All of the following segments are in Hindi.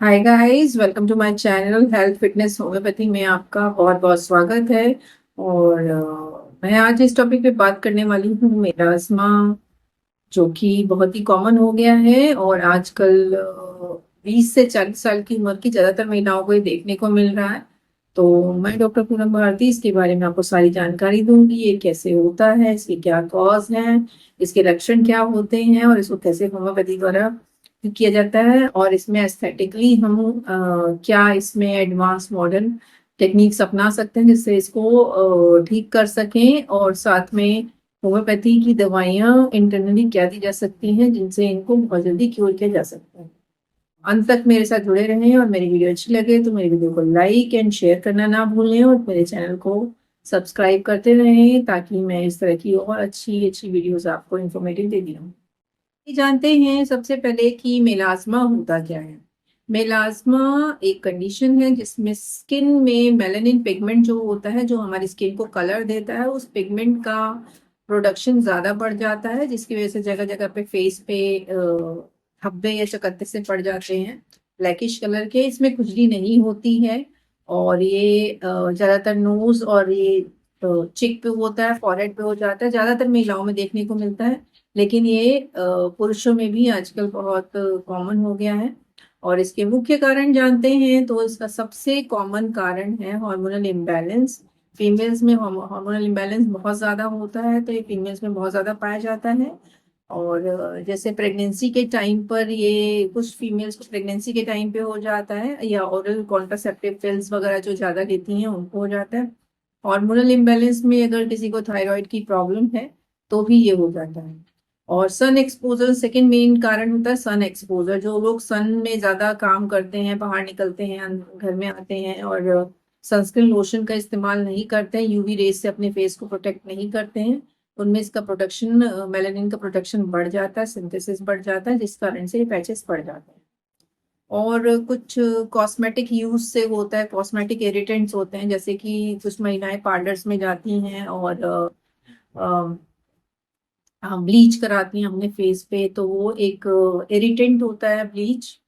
Hi guys, welcome to my channel health fitness homeopathy में आपका बहुत बहुत स्वागत है। और मैं आज इस टॉपिक पे बात करने वाली हूँ मेलास्मा, जो कि बहुत ही कॉमन हो गया है और आजकल 20 से 40 साल की उम्र की ज़्यादातर महिलाओं को ये देखने को मिल रहा है। तो मैं डॉक्टर पूनम भारती इसके बारे में आपको सारी जानकारी दूंगी। ये कैसे होता है, इसके क्या कॉज हैं, इसके लक्षण क्या होते हैं और इसको कैसे होम्योपैथी द्वारा ठीक किया जाता है। और इसमें एस्थेटिकली हम क्या इसमें एडवांस मॉडर्न टेक्निक्स अपना सकते हैं जिससे इसको ठीक कर सकें, और साथ में होम्योपैथी की दवाइयाँ इंटरनली क्या दी जा सकती हैं जिनसे इनको बहुत जल्दी क्योर किया जा सकता है। अंत तक मेरे साथ जुड़े रहें और मेरी वीडियो अच्छी लगे तो मेरी वीडियो को लाइक एंड शेयर करना ना भूलें और मेरे चैनल को सब्सक्राइब करते रहें ताकि मैं इस तरह की और अच्छी अच्छी वीडियोस आपको इन्फॉर्मेटिव देती रहूं। ये जानते हैं सबसे पहले कि मेलास्मा होता क्या है। मेलास्मा एक कंडीशन है जिसमें स्किन में मेलानिन पिगमेंट जो होता है, जो हमारी स्किन को कलर देता है, उस पिगमेंट का प्रोडक्शन ज्यादा बढ़ जाता है, जिसकी वजह से जगह जगह पे फेस पे धब्बे या चकत्ते से पड़ जाते हैं ब्लैकिश कलर के। इसमें खुजली नहीं होती है और ये ज्यादातर नोज और ये चिक पे होता है, फॉरहेड पे हो जाता है, ज्यादातर महिलाओं में देखने को मिलता है। लेकिन ये पुरुषों में भी आजकल बहुत कॉमन हो गया है। और इसके मुख्य कारण जानते हैं तो इसका सबसे कॉमन कारण है हार्मोनल इम्बैलेंस। फीमेल्स में हार्मोनल इम्बैलेंस बहुत ज्यादा होता है, तो ये फीमेल्स में बहुत ज्यादा पाया जाता है। और जैसे प्रेगनेंसी के टाइम पर ये कुछ फीमेल्स को प्रेगनेंसी के टाइम पे हो जाता है, या ओरल कॉन्ट्रासेप्टिव पिल्स वगैरह जो ज्यादा लेती हैं उनको हो जाता है। हार्मोनल इम्बैलेंस में अगर किसी को थायराइड की प्रॉब्लम है तो भी ये हो जाता है। और सन एक्सपोजर सेकंड मेन कारण होता है। सन एक्सपोजर, जो लोग सन में ज्यादा काम करते हैं, बाहर निकलते हैं, घर में आते हैं और सनस्क्रीन लोशन का इस्तेमाल नहीं करते हैं, यूवी रेस से अपने फेस को प्रोटेक्ट नहीं करते हैं, उनमें इसका प्रोटेक्शन, मेलानिन का प्रोटेक्शन बढ़ जाता है, सिंथेसिस बढ़ जाता है, जिस कारण से ये पैचेस पड़ जाते हैं। और कुछ कॉस्मेटिक यूज से होता है, कॉस्मेटिक इरिटेंट्स होते हैं, जैसे कि कुछ महिलाएं पार्लर्स में जाती हैं और ब्लीच कराती हैं अपने फेस पे, तो वो एक इरिटेंट होता है ब्लीच,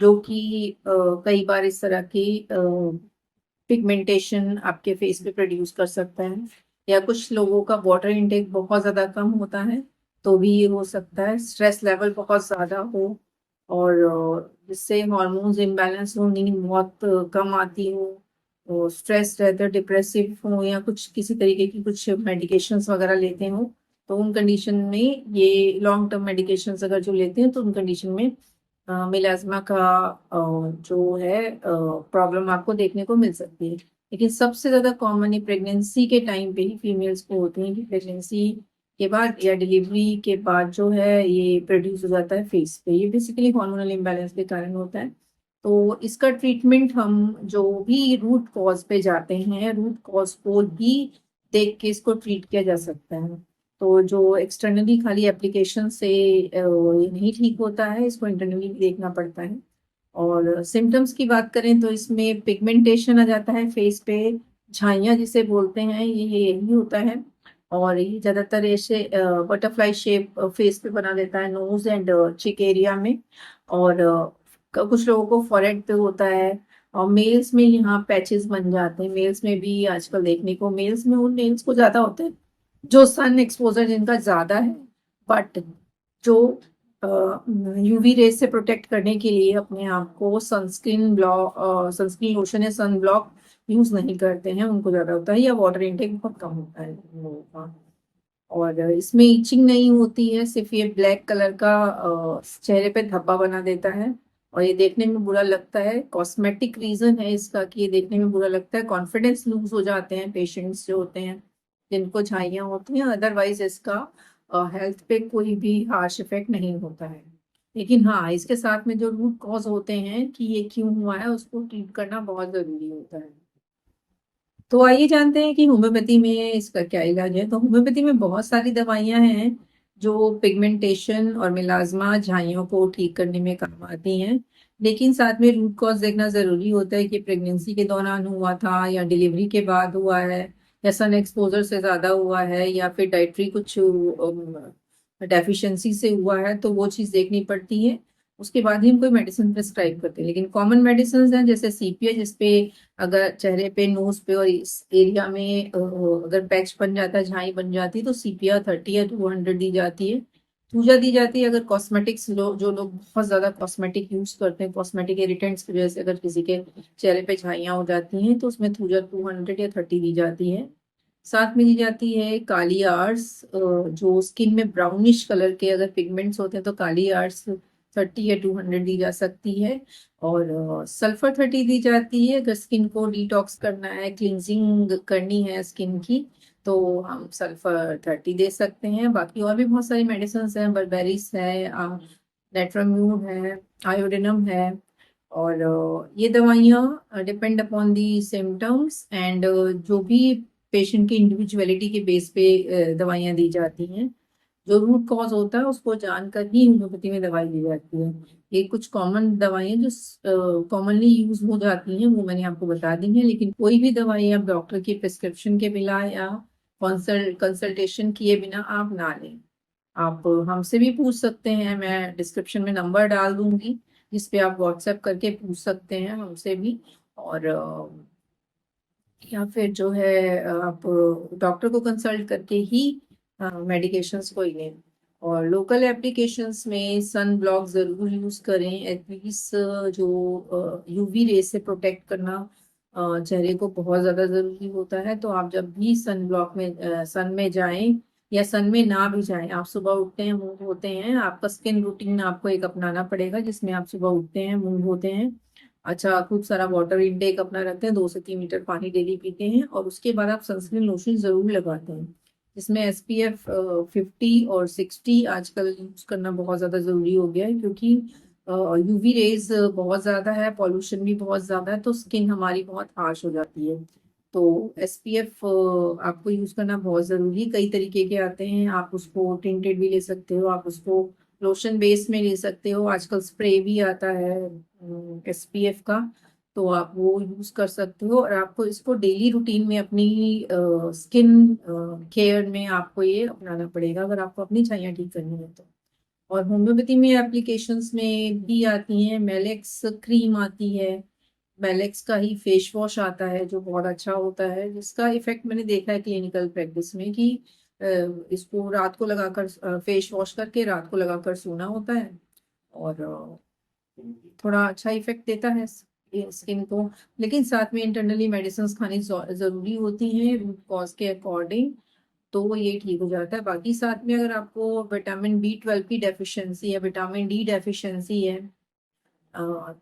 जो कि कई बार इस तरह की पिगमेंटेशन आपके फेस पे प्रोड्यूस कर सकता है। या कुछ लोगों का वाटर इनटेक बहुत ज़्यादा कम होता है तो भी ये हो सकता है। स्ट्रेस लेवल बहुत ज़्यादा हो और जिससे हार्मोन्स इम्बैलेंस हो, नींद बहुत कम आती हो, तो स्ट्रेस रहते, डिप्रेसिव हो, या कुछ किसी तरीके की कुछ मेडिकेशंस वगैरह लेते हो, तो उन कंडीशन में, ये लॉन्ग टर्म मेडिकेशंस अगर जो लेते हैं तो उन कंडीशन में मिलाज्मा का जो है प्रॉब्लम आपको देखने को मिल सकती है। लेकिन सबसे ज्यादा कॉमन ये प्रेगनेंसी के टाइम पे ही फीमेल्स को होती है, कि प्रेगनेंसी के बाद या डिलीवरी के बाद जो है ये प्रोड्यूस हो जाता है फेस पे। ये बेसिकली हार्मोनल इम्बैलेंस के कारण होता है। तो इसका ट्रीटमेंट हम जो भी रूट कॉज पे जाते हैं, रूट कॉज को ही देख के इसको ट्रीट किया जा सकता है। तो जो एक्सटर्नली खाली एप्लीकेशन से ये नहीं ठीक होता है, इसको इंटरनली भी देखना पड़ता है। और सिम्टम्स की बात करें तो इसमें पिगमेंटेशन आ जाता है फेस पे, झाइयाँ जिसे बोलते हैं, ये यही होता है। और ये ज्यादातर ऐसे बटरफ्लाई शेप फेस पे बना देता है, नोज एंड चिक एरिया में। और कुछ लोगों को फॉरहेड पे होता है। और मेल्स में यहाँ पैचेस बन जाते हैं, मेल्स में भी आजकल देखने को, मेल्स में उन मेल्स को ज्यादा होते हैं जो सन एक्सपोजर जिनका ज्यादा है, बट जो यूवी रेस से प्रोटेक्ट करने के लिए अपने आप को सनस्क्रीन लोशन या सन ब्लॉक यूज नहीं करते हैं, उनको ज्यादा होता है। या वाटर इनटेक बहुत कम होता है उन लोगों का। और इसमें इचिंग नहीं होती है, सिर्फ ये ब्लैक कलर का चेहरे पे धब्बा बना देता है और ये देखने में बुरा लगता है। कॉस्मेटिक रीजन है इसका कि ये देखने में बुरा लगता है, कॉन्फिडेंस लूज हो जाते हैं पेशेंट्स जो होते हैं जिनको झाइयाँ होती हैं। अदरवाइज इसका हेल्थ पे कोई भी हार्श इफेक्ट नहीं होता है। लेकिन हाँ, इसके साथ में जो रूट कॉज होते हैं कि ये क्यों हुआ है, उसको ट्रीट करना बहुत जरूरी होता है। तो आइए जानते हैं कि होम्योपैथी में इसका क्या इलाज है। तो होम्योपैथी में बहुत सारी दवाइयां हैं जो पिगमेंटेशन और मेलाज्मा, झाइयों को ठीक करने में काम आती हैं। लेकिन साथ में रूट कॉज देखना जरूरी होता है कि प्रेगनेंसी के दौरान हुआ था या डिलीवरी के बाद हुआ है, या सन एक्सपोजर से ज्यादा हुआ है, या फिर डाइटरी कुछ डेफिशिएंसी से हुआ है, तो वो चीज देखनी पड़ती है। उसके बाद ही हम कोई मेडिसिन प्रिस्क्राइब करते हैं। लेकिन कॉमन मेडिसिन हैं जैसे सीपीए, जिसपे अगर चेहरे पे, नोज पे और इस एरिया में अगर पैच बन जाता है, झाई बन जाती है, तो सीपीआर 30 या 200 दी जाती है। थूजा दी जाती है अगर कॉस्मेटिक्स जो लोग बहुत ज्यादा कॉस्मेटिक यूज करते हैं, कॉस्मेटिक इरिटेंट्स की वजह से अगर किसी के चेहरे पे झाइयाँ हो जाती हैं, तो उसमें थूजा 200 या 30 दी जाती है। साथ में दी जाती है काली आर्स, जो स्किन में ब्राउनिश कलर के अगर पिगमेंट्स होते हैं तो काली आर्स 30 या 200 दी जा सकती है। और सल्फर 30 दी जाती है अगर स्किन को डिटॉक्स करना है, क्लिनजिंग करनी है स्किन की, तो हम सल्फर 30 दे सकते हैं। बाकी और भी बहुत सारी मेडिसिन हैं, बर्बेरिस है, नेट्राम्यून है, आयोडिनम है। और ये दवाइयाँ depend upon the symptoms and जो भी पेशेंट की इंडिविजुअलिटी के बेस पे दवाइयाँ दी जाती हैं। जो रूट कॉज होता है उसको जानकर ही होम्योपैथी में दवाई दी जाती है। ये कुछ कॉमन दवाइयाँ जो कॉमनली यूज हो जाती हैं वो मैंने आपको बता दी हैं, लेकिन कोई भी दवाई आप डॉक्टर की प्रिस्क्रिप्शन के बिना या कंसल्टेशन किए बिना आप ना लें। आप हमसे भी पूछ सकते हैं, मैं डिस्क्रिप्शन में नंबर डाल दूंगी जिस पे आप व्हाट्सएप करके पूछ सकते हैं हमसे भी। और या फिर जो है आप डॉक्टर को कंसल्ट करके ही मेडिकेशंस को ही लें। और लोकल एप्लीकेशंस में सन ब्लॉक ज़रूर यूज़ करें, एटलीस्ट जो यूवी रे से प्रोटेक्ट करना चेहरे को बहुत ज़्यादा ज़रूरी होता है। तो आप जब भी सन ब्लॉक में सन में जाएं या सन में ना भी जाएं, आप सुबह उठते हैं, मुंह धोते हैं, आपका स्किन रूटीन आपको एक अपनाना पड़ेगा जिसमें आप सुबह उठते हैं, मुंह धोते हैं, अच्छा खूब सारा वाटर इनटेक अपना रखते हैं, 2 से 3 लीटर पानी डेली पीते हैं, और उसके बाद आप सनस्क्रीन लोशन जरूर लगाते हैं जिसमें SPF 50 और 60 आजकल यूज करना बहुत ज्यादा जरूरी हो गया है, क्योंकि यूवी रेज बहुत ज्यादा है, पॉल्यूशन भी बहुत ज्यादा है, तो स्किन हमारी बहुत हार्श हो जाती है। तो SPF आपको यूज करना बहुत जरूरी है। कई तरीके के आते हैं, आप उसको टिंटेड भी ले सकते हो, आप उसको लोशन बेस में ले सकते हो, आजकल स्प्रे भी आता है SPF का, तो आप वो यूज कर सकते हो। और आपको इसको डेली रूटीन में अपनी स्किन केयर में आपको ये अपनाना पड़ेगा अगर आपको अपनी छाइयाँ ठीक करनी है तो। और होम्योपैथी में एप्लीकेशंस में भी आती हैं, मेलेक्स क्रीम आती है, मेलेक्स का ही फेस वॉश आता है जो बहुत अच्छा होता है, जिसका इफेक्ट मैंने देखा है क्लिनिकल प्रैक्टिस में कि अ, इसको रात को लगाकर फेस वॉश करके रात को लगाकर सोना होता है, और थोड़ा अच्छा इफेक्ट देता है स्किन को। लेकिन साथ में इंटरनली मेडिसिन खानी जरूरी होती हैं रूट कॉज के अकॉर्डिंग, तो वो ये ठीक हो जाता है। बाकी साथ में अगर आपको विटामिन B12 की डेफिशिएंसी या विटामिन D डेफिशिएंसी है,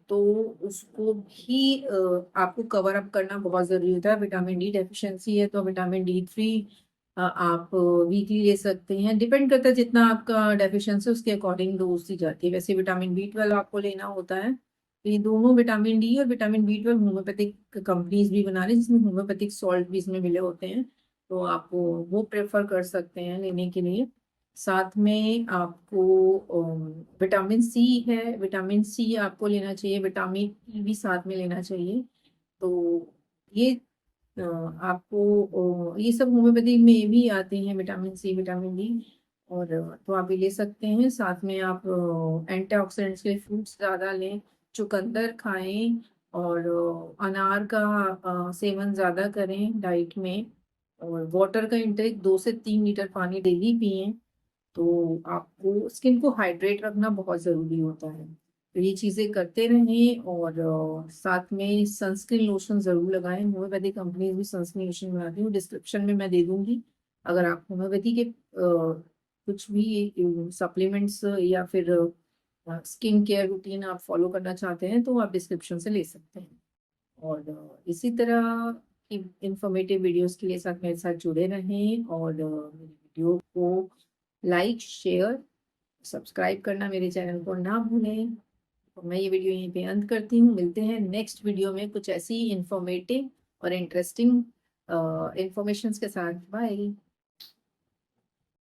तो उसको भी आपको कवर अप करना बहुत जरूरी होता है। विटामिन D डेफिशिएंसी है तो विटामिन D3 आप वीकली ले सकते हैं, डिपेंड करता है जितना आपका डेफिशिएंसी उसके अकॉर्डिंग डोज दी जाती है। वैसे विटामिन B12 आपको लेना होता है, तो ये दोनों विटामिन D और विटामिन B12 होम्योपैथिक कंपनीज भी बना रही है जिसमें होम्योपैथिक सॉल्ट भी इसमें मिले होते हैं, तो आप वो प्रेफर कर सकते हैं लेने के लिए। साथ में आपको विटामिन सी है, विटामिन सी आपको लेना चाहिए, विटामिन ई भी साथ में लेना चाहिए। तो ये आपको ये सब होम्योपैथी में भी आते हैं, विटामिन सी, विटामिन डी, और तो आप ये ले सकते हैं। साथ में आप एंटीऑक्सीडेंट्स के फ्रूट्स ज़्यादा लें, चुकंदर खाएं, और अनार का सेवन ज़्यादा करें डाइट में, और वाटर का इंटेक 2 से 3 लीटर पानी डेली पिएं। तो आपको स्किन को हाइड्रेट रखना बहुत ज़रूरी होता है, तो ये चीज़ें करते रहें। और साथ में सनस्क्रीन लोशन ज़रूर लगाएं, होम्योपैथिक कंपनीज भी सनस्क्रीन लोशन बनाती हूँ, डिस्क्रिप्शन में मैं दे दूंगी। अगर आप होम्योपैथी के कुछ भी सप्लीमेंट्स या फिर स्किन केयर रूटीन आप फॉलो करना चाहते हैं तो आप डिस्क्रिप्शन से ले सकते हैं। और इसी तरह की इंफॉर्मेटिव वीडियोस के लिए साथ मेरे साथ जुड़े रहें, और मेरी वीडियो को लाइक, शेयर, सब्सक्राइब करना मेरे चैनल को ना भूलें। तो मैं ये वीडियो यहीं पे अंत करती हूँ, मिलते हैं नेक्स्ट वीडियो में कुछ ऐसी इंफॉर्मेटिव और इंटरेस्टिंग इंफॉर्मेशन के साथ। बाय।